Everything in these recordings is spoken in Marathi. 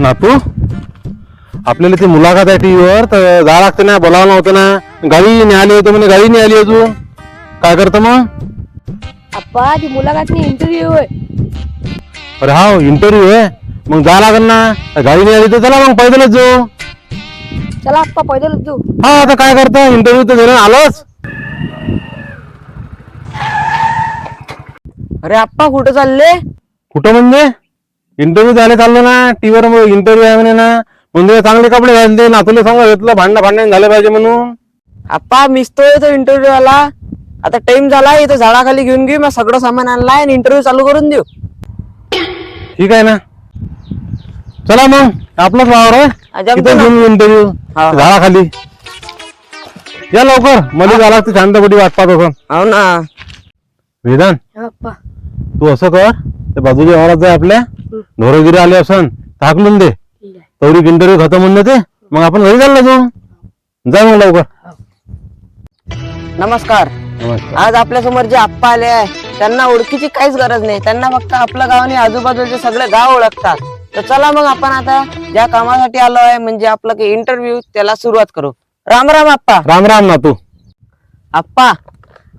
नातू, आपल्याला ती मुलाखत आहे टीव्हीवर, तर जा लागते ना, बोलावं नव्हतं ना. गाडी नाही आली होती म्हणे, गाडी नाही आली अजून. काय करतं मग? अप्पा ती मुलाखत नाही, इंटरव्ह्यू आहे. अरे हा इंटरव्ह्यू आहे, मग जा लागेल ना. गाडी नाही आली तर चला मग पैदलच जाऊ. चला अप्पा पैदल जाऊ. हा आता काय करतो, इंटरव्ह्यू तर घेऊन आलोच. अरे अप्पा कुठं चालले? कुठं म्हणजे? इंटरव्ह्यू द्यायला चाललो ना. टीव्हीवर इंटरव्ह्यू आहे म्हणे ना. म्हणजे चांगले कपडे घालते, नातूला सांगा घेतलं, भांडण झालं पाहिजे म्हणून. अप्पा मीच तो येतो इंटरव्ह्यू आला. आता टाइम झाला, इथं झाडाखाली घेऊन घेऊ. मग सगळं सामान आणलाय आणि इंटरव्ह्यू चालू करून देऊ. ठीक आहे ना, चला मग. आपलाच वावर आहे, जमतं इथं ना. घेऊन इंटरव्ह्यू हा. झाडाखाली. या लवकर, मला झाला लागते शांतपटी वाट पाहत असं. हो ना वेदांत, अप्पा. तू असं कर, त्या बाजूच्या वावरात जाय, आपल्या ढोरगिरी आले असन हाकलून दे. तवरी इंटरव्ह्यू खतम होऊन देते, मग आपण घरी चालला जाऊ. जा मग लवकर. नमस्कार. नमस्कार. आज आपल्या समोर जे आप्पा आले आहे त्यांना ओळखीची काहीच गरज नाही. त्यांना फक्त आपलं गाव आणि आजूबाजूचे सगळे गाव ओळखतात. तर चला मग आपण आता ज्या कामासाठी आलो आहे, म्हणजे आपलं काही इंटरव्ह्यू, त्याला सुरुवात करू. राम राम आप्पा. राम राम नातू. आप्पा,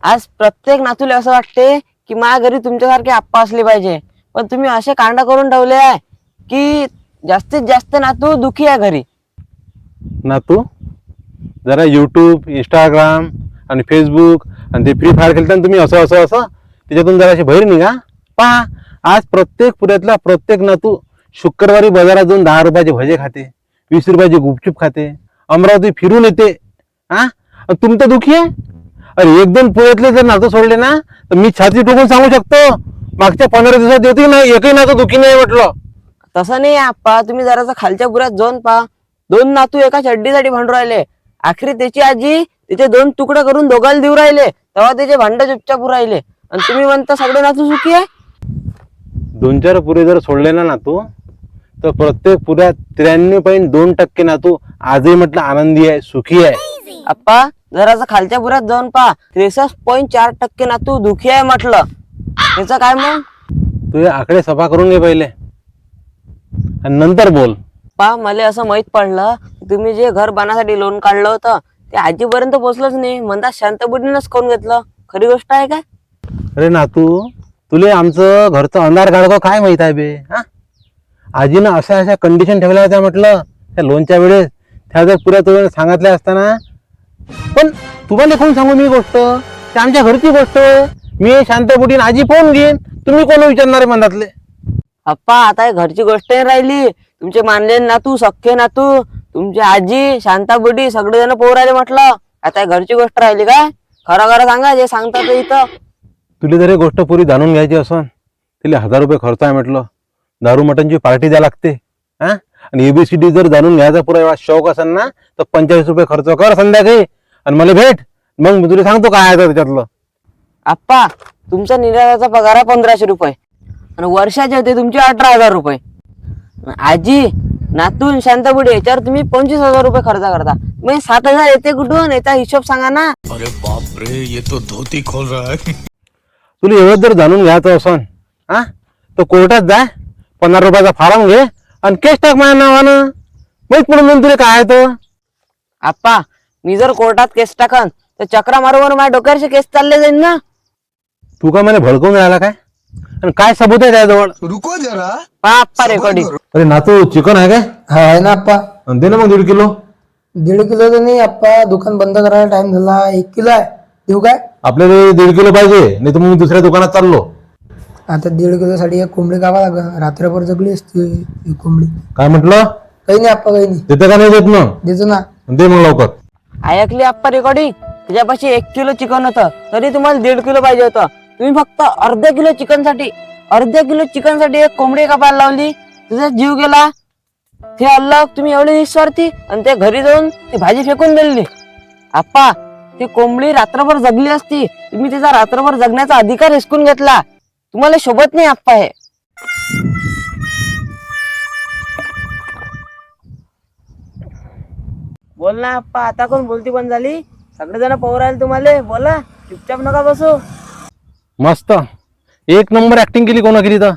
आज प्रत्येक नातूला असं वाटते की माझ्या घरी तुमच्यासारखे आप्पा असले पाहिजे, पण तुम्ही असे कांड करून ठेवले आहे की जास्तीत जास्त नातू दुखी आहे घरी. नातू, जरा युट्यूब, इंस्टाग्राम आणि फेसबुक आणि ते फ्री फायर खेळताना तुम्ही असं असं असं त्याच्यातून जराशी बाहेर निघा. पहा, आज प्रत्येक पुऱ्यातला प्रत्येक नातू शुक्रवारी बाजारात जाऊन 10 रुपयाचे भजे खाते, 20 रुपयाचे गुपचूप खाते, अमरावती फिरून येते. हा, तुम्ही तर दुखी आहे. अरे एक दोन पुऱ्यातले जर नातं सोडले ना, तर मी छाती ठोकून सांगू शकतो, मागच्या 15 दिवसात होती ना, एकही नातं दुखी नाही म्हटलं. तसं नाही आप्पा, तुम्ही जरासं खालच्या पुरात जाऊन पहा. 2 नातू एका चड्डीसाठी भांडू राहिले. आखरी त्याची आजी तिचे 2 तुकडे करून दोघांना देऊ राहिले, तेव्हा त्याचे भांड चुपचाप राहिले. आणि तुम्ही म्हणता सगळे नातू सुखी आहे. 2-4 पुरे जर सोडले ना नातू, तर प्रत्येक पुऱ्यात 93.2% नातू आजही म्हटलं आनंदी आहे, सुखी आहे. आप्पा जरासं खालच्या पुरात जाऊन पहा, 63.4% नातू दुखी आहे म्हटलं. त्याचं काय मग? तू हे आकडे सफा करून घे पहिले आणि नंतर बोल. पहा, मला असं माहित पडलं की तुम्ही जे घर बांधण्यासाठी लोन काढलं होतं ते आजीपर्यंत पोहोचलंच नाही, म्हणता शांतबुद्धीनंच खाऊन घेतलं. खरी गोष्ट आहे का? अरे नातू, तुले आमचं घरचं अंधार गाडगं काय माहित आहे बे? हा, आजीनं अशा अशा कंडिशन ठेवल्या होत्या म्हटलं त्या लोनच्या वेळेस, त्या जर पुऱ्या तुला सांगितल्या असताना. पण तुम्हाला कोण सांगू मी गोष्ट? ते आमच्या घरची गोष्ट. मी शांतबुद्धीने आजी फोन घेईन, तुम्ही कोण विचारणारे मनातले? अप्पा, आता हे घरची गोष्ट नाही राहिली. तुमचे मानले नातू, सख्खे नातू, तुमची आजी, शांताबुडी सगळेजण पोर राहिले म्हटलं. आता हे घरची गोष्ट राहिली काय? खरं खरं सांगा, जे सांगतात ते इथं. तुला जर ही गोष्ट पुरी जाणून घ्यायची असन, तिला 1000 रुपये खर्च आहे म्हटलं. दारू मटनची पार्टी द्या लागते. हा, आणि एबीसीडी जर जाणून घ्यायचा पुरा एवढा शौक असेल ना, तर 45 रुपये खर्च कर संध्याकाळी आणि मला भेट. मग मी तुला सांगतो काय आहे त्याच्यातलं. आप्पा, तुमचा निराधाचा पगार आहे 1500 रुपये आणि वर्षाचे होते तुमचे 18,000 रुपये. आजी, नातून, शांताबुडी याच्यावर तुम्ही 25,000 रुपये खर्च करता. मग 7,000 येते कुठून? याचा हिशोब सांगा ना. अरे बाप रे, ये तो धोती खोल रहा है. तुला एवढं जर जाणून घ्यायचं असन, हा, तर कोर्टात जाय, 15 रुपयाचा फॉर्म घे आणि केस टाक माझ्या नावानं. माहित पडून जाऊन तुला काय आहे तर. आप्पा, मी जर कोर्टात केस टाकन तर चक्रा मारूवर माझ्या डोक्यावरचे केस चालले जाईल ना. तू का मला भडकवून राहिला काय? आणि काय सबूत आहे त्याजवळ? रुको जरा. पहा आप्पा रेकॉर्डिंग. अरे नातू, चिकन आहे काय? हा आहे ना आप्पा. आणि दे ना मग 1.5 किलो. 1.5 किलो तर नाही आप्पा, दुकान बंद करायला टाइम झाला. 1 किलो आहे, देऊ काय? आपल्याला 1.5 किलो पाहिजे, नाही तर मग मी दुसऱ्या दुकानात चाललो. आता 1.5 किलो साठी एक कोंबडी कावा लागेल. रात्रभर जगली असते ही कोंबडी. काय म्हटलं? काही नाही आप्पा, काही नाही. देतं का नाही देत मग? देतो ना. दे मग लवकर. ऐकली आप्पा रेकॉर्डिंग? त्याच्यापाशी 1 किलो चिकन होतं, तरी तुम्हाला 1.5 किलो पाहिजे होतं. तुम्ही फक्त अर्धा किलो चिकन साठी एक कोंबडी कापायला लावली, तुझा जीव गेला. ते अल्लाह, तुम्ही एवढे निस्वार्थी, आणि ते घरी जाऊन ती भाजी फेकून दिली. आप्पा, ती कोंबडी रात्रभर जगली असती, तुम्ही तिचा रात्रभर जगण्याचा अधिकार हिसकून घेतला. तुम्हाला शोभत नाही आप्पा हे. बोल ना आप्पा, आता कोण बोलती बंद झाली? सगळेजण पोर राहिले तुम्हाला, बोला, चुपचाप नका बसू. मस्त, एक नंबर ऍक्टिंग केली कोणा केली तर.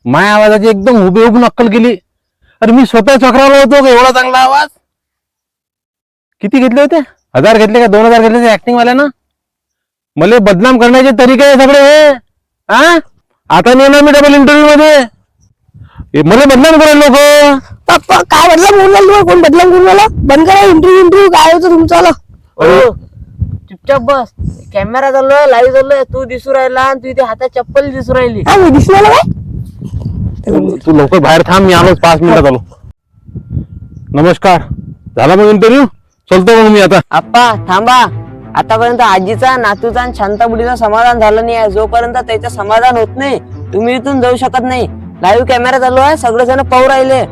माया आवाजाची एकदम हुबेहूब नक्कल केली. अरे मी स्वतः चक्रावला होतो का एवढा चांगला आवाज. किती घेतले होते? 1000 घेतले का 2000 घेतले ते ऍक्टिंग वाल्यानं? मला बदनाम करण्याचे तरीके आहे सगळे हे. हा आता नाही ना मी डबल इंटरव्ह्यू मध्ये. हे मला बदनाम करायला लोक. पप्पा काय बदला बोलून राहिला? कोण बदला बोलून राहिला? बंद करा इंटरव्ह्यू काय होतं तुमचं. हो चुपचाप बस. कॅमेरा चाललोय, लाईव्ह चाललोय, तू दिसू राहिला आणि तू इथे हातात चप्पल दिसू राहिली. हा मी दिसणार काय? तू लवकर बाहेर थांब, मी आलोच 5 मिनिटात आलो. नमस्कार. झाला मग इंटरव्ह्यू? चलतो मग मी आता. आप्पा थांबा. आतापर्यंत आजीचा, नातूचा आणि शांताबुडीचा समाधान झालं नाही आहे. जोपर्यंत त्याचं समाधान होत नाही तुम्ही इथून जाऊ शकत नाही. लाईव्ह कॅमेरा चालू आहे, सगळेजण पाहू राहिले.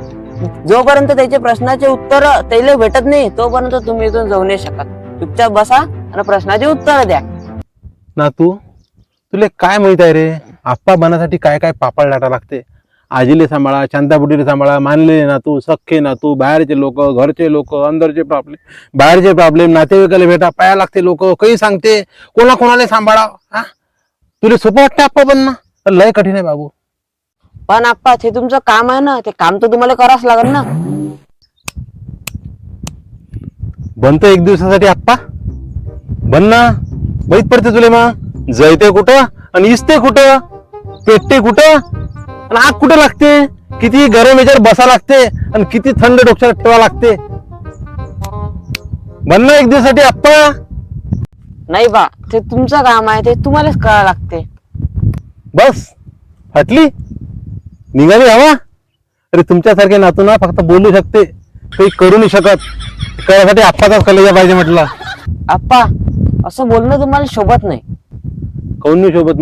जोपर्यंत त्याचे प्रश्नाचे उत्तर त्याला भेटत नाही तोपर्यंत तुम्ही इथून जाऊ नाही शकत. चुपचाप बसा आणि प्रश्नाचे उत्तर द्या. ना तुला काय माहित आहे रे, आप्पा बनासाठी काय काय पापड लाटा लागते. आजीले सांभाळा, शांताबुडीले सांभाळा, मानले ना तू, सख्खे ना तू, बाहेरचे लोक, घरचे लोक, अंदरचे प्रॉब्लेम, बाहेरचे प्रॉब्लेम, नातेवाईकाला भेटा, पाया लागते लोक, काही सांगते, कोणाला सांभाळा. हा तुला सोपं वाटतं आप्पा बनणं? लय कठीण आहे बाबू. पण आप्पा ते तुमचं काम आहे ना, ते काम तर तुम्हाला करावंच लागेल ना. बनतं एक दिवसासाठी आप्पा? बन ना. माहित पडते तुला मग जळते कुठं आणि इजते कुठं, पेटते कुठं आणि आग कुठं लागते, किती गरम याच्यावर बसा लागते आणि किती थंड डोक्यात ठेवा लागते. बन ना एक दिवसासाठी आप्पा. नाही बा, ते तुमचं काम आहे, ते तुम्हालाच करावं लागते. बस हटली, निघाली हवा. अरे तुमच्यासारखे नातू ना फक्त बोलू शकते, काही करू नाही शकत. त्यासाठी आप्पाचाच कलेजा पाहिजे म्हटलं. आप्पा असं बोलणं तुम्हाला शोभत नाही. काऊन नाही शोभत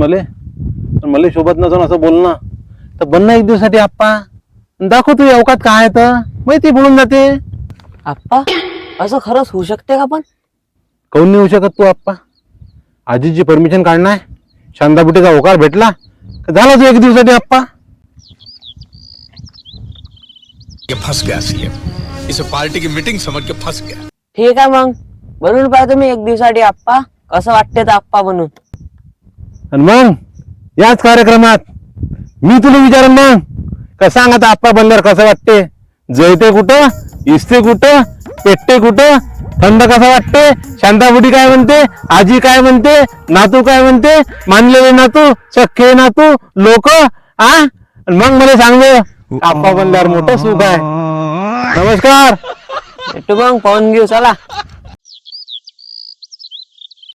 मला शोभत नसून असं बोलणं. तर बन ना एक दिवसासाठी आप्पा. दाखव तू अवकात काय आहे तर माहिती बोलून जाते. आप्पा असं खरंच होऊ शकते का? पण काऊन नाही होऊ शकत तू आप्पा? आजीची परमिशन काढणार, शांताबुटीचा होकार भेटला झाला तू एक दिवसासाठी आप्पा. ये फंस गया सीएम, इसे पार्टी की मीटिंग समझ के फंस गया. ठीक आहे मग बनवून पाहिजे तुम्ही एक दिवसासाठी आप्पा. कसं वाटते तर आप्पा बनून. आणि मग याच कार्यक्रमात मी तुला विचारन मग का सांग आता आप्पा बनल्यावर कसं वाटते, जळते कुठं, इजते कुठं, पेटते कुठं, थंड कसं वाटते, शांताबुडी काय म्हणते, आजी काय म्हणते, नातू काय म्हणते, मानलेले नातू, सख्खे नातू, लोक. आणि मग मला सांगलं आप्पा बनल्यावर मोठं सुख आहे. नमस्कार. भेटू मग पाहून घेऊ चला.